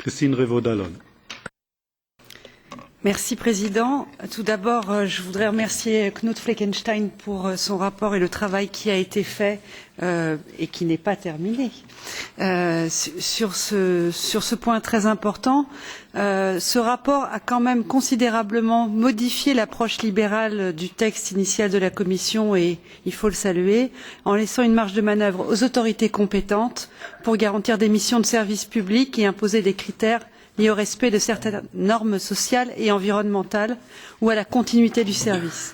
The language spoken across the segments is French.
Christine Revaud-Dallon. Merci Président. Tout d'abord, je voudrais remercier Knut Fleckenstein pour son rapport et le travail qui a été fait et qui n'est pas terminé sur ce point très important. Ce rapport a quand même considérablement modifié l'approche libérale du texte initial de la Commission et il faut le saluer, en laissant une marge de manœuvre aux autorités compétentes pour garantir des missions de service public et imposer des critères liés au respect de certaines normes sociales et environnementales ou à la continuité du service.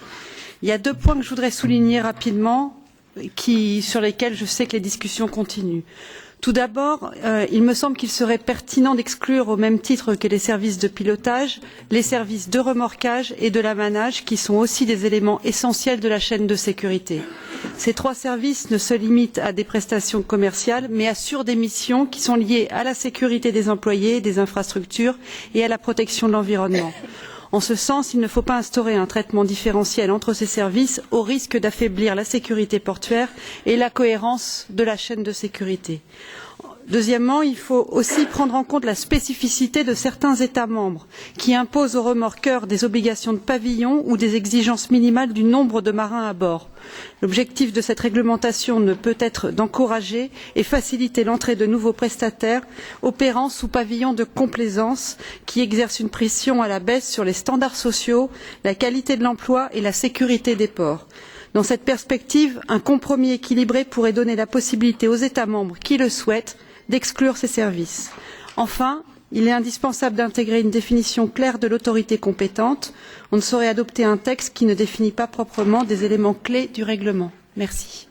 Il y a 2 points que je voudrais souligner rapidement sur lesquels je sais que les discussions continuent. Tout d'abord, il me semble qu'il serait pertinent d'exclure au même titre que les services de pilotage, les services de remorquage et de l'amanage qui sont aussi des éléments essentiels de la chaîne de sécurité. Ces 3 services ne se limitent à des prestations commerciales mais assurent des missions qui sont liées à la sécurité des employés, des infrastructures et à la protection de l'environnement. En ce sens, il ne faut pas instaurer un traitement différentiel entre ces services au risque d'affaiblir la sécurité portuaire et la cohérence de la chaîne de sécurité. Deuxièmement, il faut aussi prendre en compte la spécificité de certains États membres qui imposent aux remorqueurs des obligations de pavillon ou des exigences minimales du nombre de marins à bord. L'objectif de cette réglementation ne peut être d'encourager et faciliter l'entrée de nouveaux prestataires opérant sous pavillon de complaisance qui exercent une pression à la baisse sur les standards sociaux, la qualité de l'emploi et la sécurité des ports. Dans cette perspective, un compromis équilibré pourrait donner la possibilité aux États membres qui le souhaitent d'exclure ces services. Enfin, il est indispensable d'intégrer une définition claire de l'autorité compétente. On ne saurait adopter un texte qui ne définit pas proprement des éléments clés du règlement. Merci.